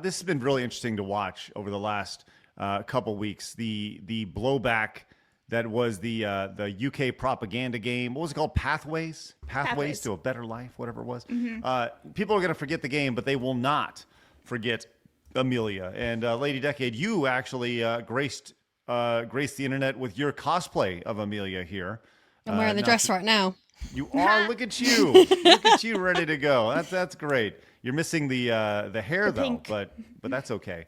this has been really interesting to watch over the last couple weeks. The blowback that was the UK propaganda game. What was it called? Pathways to a Better Life, whatever it was. People are going to forget the game, but they will not forget Amelia. And Lady Decade, you actually graced the internet with your cosplay of Amelia here. I'm wearing the dress right now. You are. Look at you. Look at you, ready to go. That's great. You're missing the hair though, but that's okay.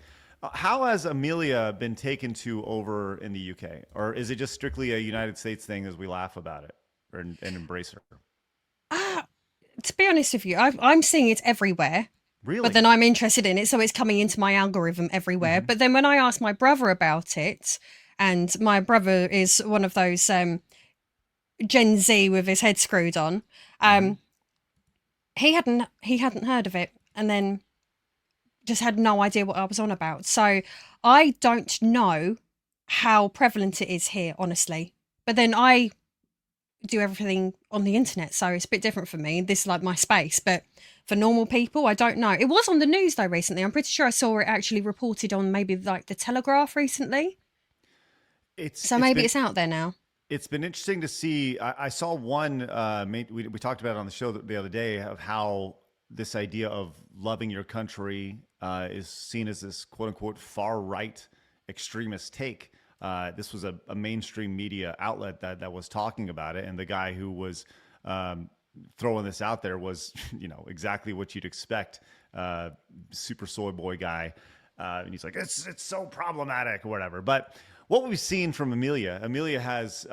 How has Amelia been taken to over in the UK, or is it just strictly a United States thing as we laugh about it and embrace her? To be honest with you, I'm seeing it everywhere. Really? But then I'm interested in it, so it's coming into my algorithm everywhere. But then when I asked my brother about it, and my brother is one of those Gen Z with his head screwed on, he hadn't heard of it, and then just had no idea what I was on about. So I don't know how prevalent it is here, honestly. But then I do everything on the internet, so it's a bit different for me. This is like my space, but for normal people, I don't know. It was on the news though recently. I'm pretty sure I saw it actually reported on maybe like the Telegraph recently. It's out there now. It's been interesting to see. I saw one, we talked about it on the show the other day, of how this idea of loving your country is seen as this quote unquote far right extremist take. This was a mainstream media outlet that was talking about it. And the guy who was throwing this out there was, exactly what you'd expect. Super soy boy guy. And he's like, it's so problematic or whatever. But what we've seen from Amelia has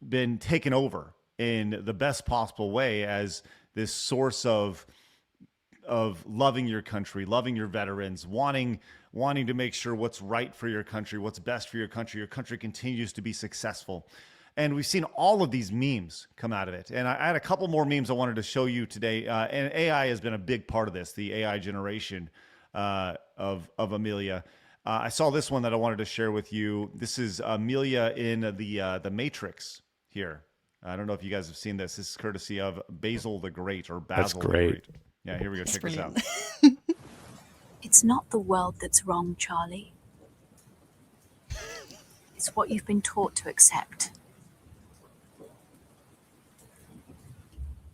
been taken over in the best possible way as this source of loving your country, loving your veterans, wanting to make sure what's right for your country, what's best for your country continues to be successful. And we've seen all of these memes come out of it. And I had a couple more memes I wanted to show you today. And AI has been a big part of this, the AI generation of Amelia. I saw this one that I wanted to share with you. This is Amelia in the Matrix here. I don't know if you guys have seen this. This is courtesy of Basil the Great or Basil the Great. Yeah, here we go. Check this out. It's not the world that's wrong, Charlie. It's what you've been taught to accept.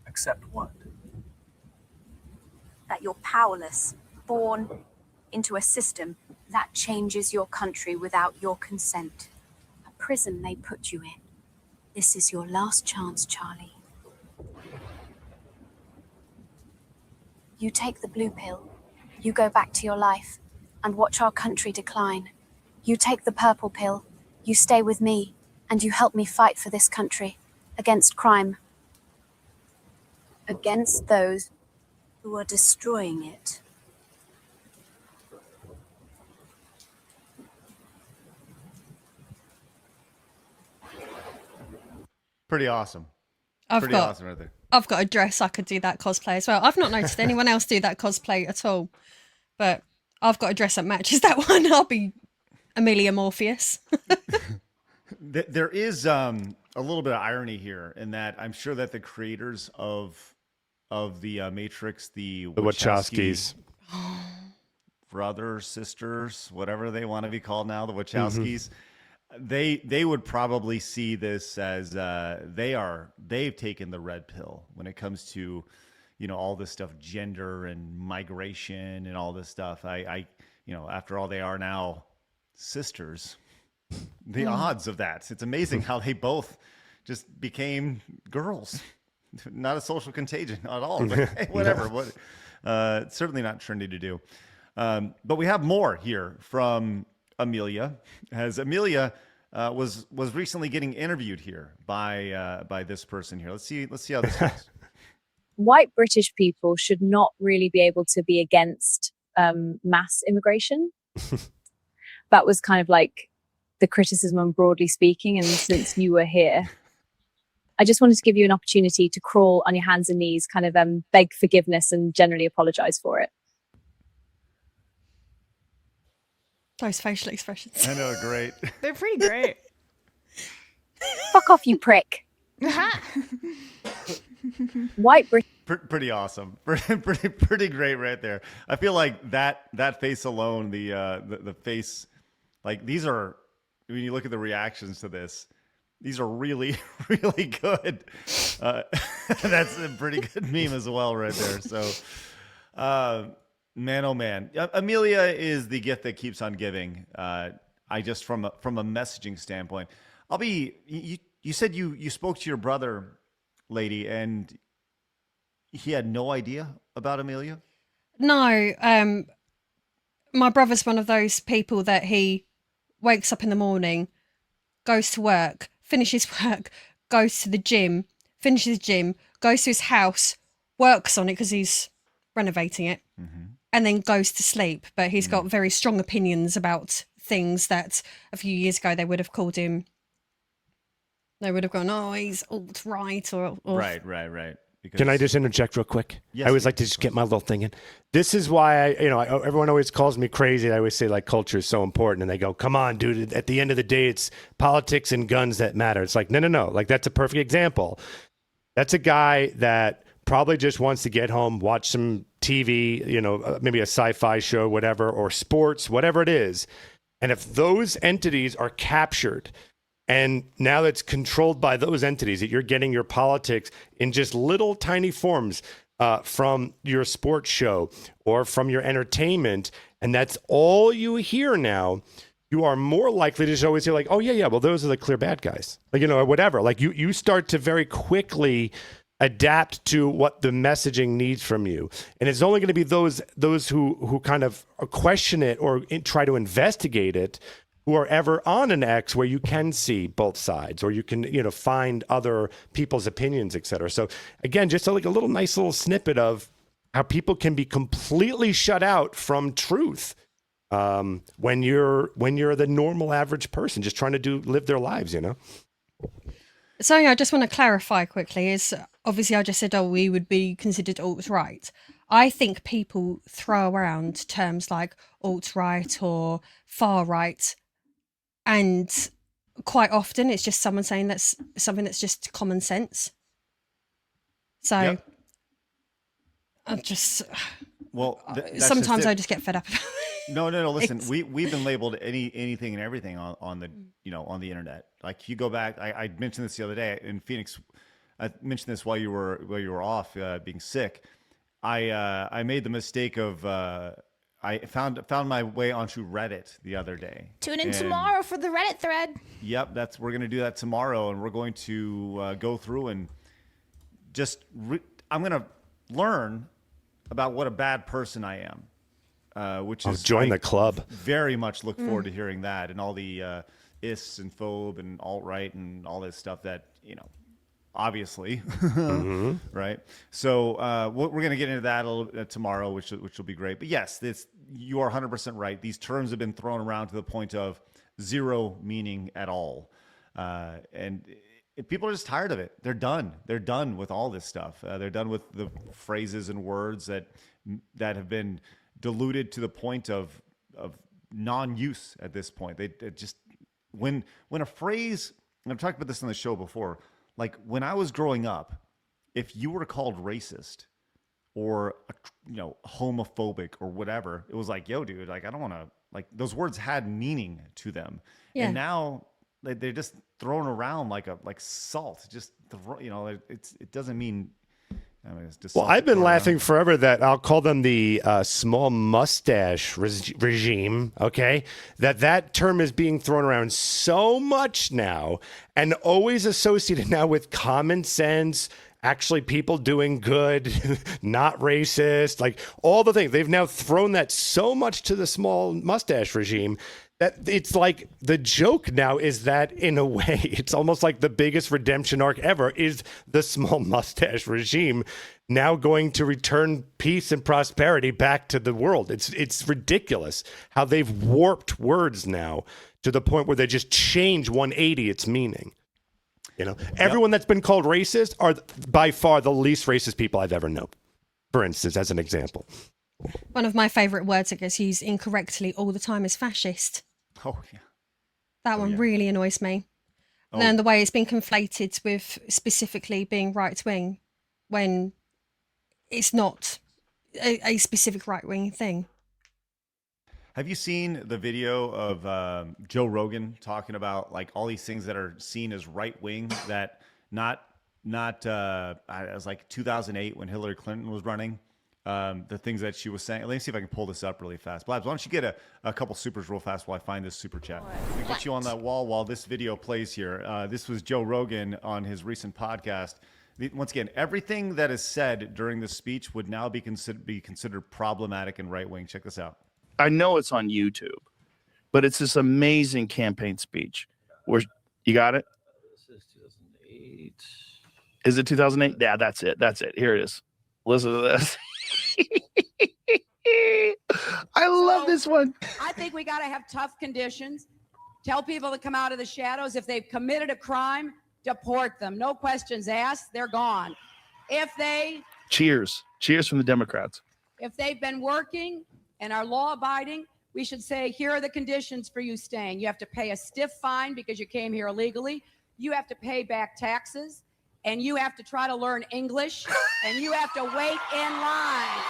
Accept what? That you're powerless, born into a system that changes your country without your consent. A prison they put you in. This is your last chance, Charlie. You take the blue pill, you go back to your life and watch our country decline. You take the purple pill, you stay with me, and you help me fight for this country, against crime. Against those who are destroying it. Pretty awesome. Awesome right there. I've got a dress. I could do that cosplay as well. I've not noticed anyone else do that cosplay at all, but I've got a dress that matches that one. I'll be Amelia Morpheus. There is a little bit of irony here in that I'm sure that the creators of the Matrix, the Wachowskis, brothers, sisters, whatever they want to be called now, the Wachowskis. They would probably see this as they've taken the red pill when it comes to, all this stuff, gender and migration and all this stuff. I after all, they are now sisters. The odds of that. It's amazing how they both just became girls. Not a social contagion at all, but hey, whatever. It's certainly not trendy to do. But we have more here from Amelia, as Amelia was recently getting interviewed here by this person here. Let's see how this goes. White British people should not really be able to be against mass immigration. That was kind of like the criticism, broadly speaking. And since you were here, I just wanted to give you an opportunity to crawl on your hands and knees, kind of beg forgiveness and generally apologize for it. Those facial expressions. I know, great. They're pretty great. Fuck off, you prick. White British. Pretty awesome. Pretty great right there. I feel like that face alone, the face, like these are, when you look at the reactions to this, these are really, really good. That's a pretty good meme as well right there. So, man, oh man. Amelia is the gift that keeps on giving. I just, from a messaging standpoint, you said you spoke to your brother, lady, and he had no idea about Amelia? No, my brother's one of those people that he wakes up in the morning, goes to work, finishes work, goes to the gym, finishes the gym, goes to his house, works on it because he's renovating it, and then goes to sleep. But he's got very strong opinions about things that a few years ago they would have called him. They would have gone, oh, he's alt-right or Right. Because, Can I just interject real quick? Yes, I always please, like to just get my little thing in. This is why everyone always calls me crazy. I always say like culture is so important, and they go, "Come on, dude! At the end of the day, it's politics and guns that matter." It's like, no. Like that's a perfect example. That's a guy that probably just wants to get home, watch some TV, maybe a sci-fi show, whatever, or sports, whatever it is. And if those entities are captured, and now it's controlled by those entities, that you're getting your politics in just little tiny forms from your sports show or from your entertainment, and that's all you hear now, you are more likely to just always hear like, oh, yeah, well, those are the clear bad guys. Like, or whatever. Like you start to very quickly adapt to what the messaging needs from you. And it's only going to be those who kind of question it or try to investigate it, who are ever on an X where you can see both sides, or you can, find other people's opinions, et cetera. So again, just like a little nice little snippet of how people can be completely shut out from truth when you're the normal average person just trying to live their lives, Something I just want to clarify quickly is, obviously I just said, oh, we would be considered alt-right. I think people throw around terms like alt-right or far-right, and quite often it's just someone saying that's something that's just common sense. So Yep. I'm just, Well, sometimes I just get fed up. No. Listen, we've been labeled anything and everything on the on the internet. Like you go back, I mentioned this the other day in Phoenix. I mentioned this while you were off being sick. I made the mistake of I found my way onto Reddit the other day. Tune in tomorrow for the Reddit thread. Yep, we're going to do that tomorrow, and we're going to go through and just I'm going to learn about what a bad person I am, which is join the club. Very much look forward to hearing that and all the ists and phobe and alt-right and all this stuff that obviously, right? So we're going to get into that a little bit tomorrow, which will be great. But yes, you are 100% right. These terms have been thrown around to the point of zero meaning at all, and people are just tired of it. They're done. They're done with all this stuff. They're done with the phrases and words that have been diluted to the point of non-use at this point. They just when a phrase, and I've talked about this on the show before. Like when I was growing up, if you were called racist or homophobic or whatever, it was like, yo, dude, like I don't want to, like those words had meaning to them. Yeah. And now they're just thrown around like salt. Just it doesn't mean. It's just well, I've been laughing forever that I'll call them the small mustache regime, okay? That term is being thrown around so much now and always associated now with common sense, actually people doing good, not racist, like all the things. They've now thrown that so much to the small mustache regime that it's like the joke now is that in a way, it's almost like the biggest redemption arc ever is the small mustache regime now going to return peace and prosperity back to the world. It's ridiculous how they've warped words now to the point where they just change 180 its meaning. Everyone that's been called racist are by far the least racist people I've ever known, for instance, as an example. One of my favourite words that gets used incorrectly all the time is fascist. Oh, yeah. That one really annoys me. Oh. And the way it's been conflated with specifically being right-wing when it's not a specific right wing thing. Have you seen the video of Joe Rogan talking about like all these things that are seen as right wing that not it was like 2008 when Hillary Clinton was running, the things that she was saying. Let me see if I can pull this up really fast. Blabs, why don't you get a couple supers real fast while I find this super chat? Let me get you on that wall while this video plays here. This was Joe Rogan on his recent podcast. Once again, everything that is said during this speech would now be considered problematic and right wing. Check this out. I know it's on YouTube, but it's this amazing campaign speech where you got it. This is 2008. Is it 2008? Yeah, that's it. That's it. Here it is. Listen to this. I love this one. I think we got to have tough conditions. Tell people to come out of the shadows. If they've committed a crime, deport them. No questions asked. They're gone. Cheers from the Democrats. If they've been working and are law-abiding, we should say, here are the conditions for you staying. You have to pay a stiff fine because you came here illegally. You have to pay back taxes, and you have to try to learn English, and you have to wait in line.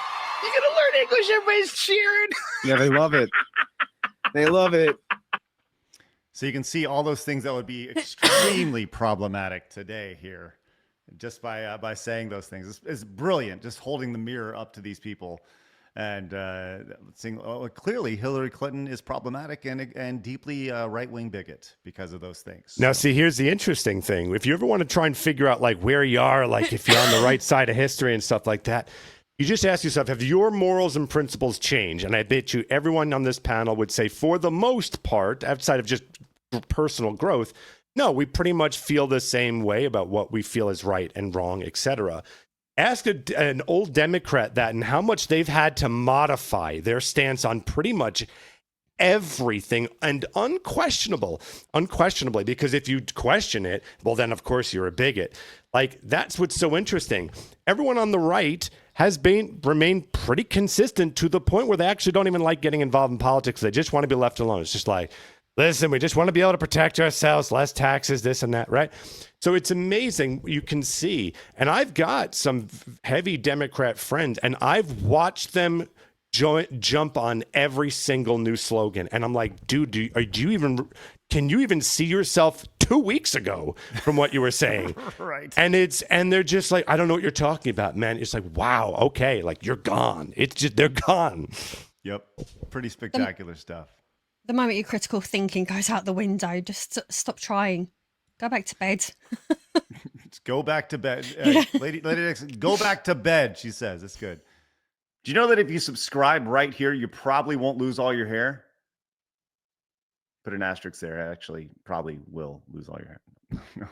You're going to learn English. Everybody's cheering. Yeah, they love it. They love it. So you can see all those things that would be extremely problematic today here, just by saying those things. It's brilliant, just holding the mirror up to these people. And saying, clearly Hillary Clinton is problematic and deeply right-wing bigot because of those things. Now, see, here's the interesting thing. If you ever want to try and figure out like where you are, like if you're on the right side of history and stuff like that, you just ask yourself, have your morals and principles changed? And I bet you everyone on this panel would say, for the most part, outside of just personal growth, no, we pretty much feel the same way about what we feel is right and wrong, etc. Ask an old Democrat that and how much they've had to modify their stance on pretty much everything, and unquestionably, because if you question it, well, then of course you're a bigot. Like, that's what's so interesting. Everyone on the right has remained pretty consistent to the point where they actually don't even like getting involved in politics. They just want to be left alone. It's just like, listen, we just want to be able to protect ourselves, less taxes, this and that, right? So it's amazing. You can see, and I've got some heavy Democrat friends, and I've watched them jump on every single new slogan. And I'm like, dude, can you even see yourself 2 weeks ago from what you were saying? Right. And they're just like, I don't know what you're talking about, man. It's like, wow, okay, like you're gone. It's just, they're gone. Yep. Pretty spectacular stuff. The moment your critical thinking goes out the window, just stop trying. Go back to bed. Just go back to bed. Lady Dix, go back to bed, she says. That's good. Do you know that if you subscribe right here, you probably won't lose all your hair? Put an asterisk there. Actually, probably will lose all your hair.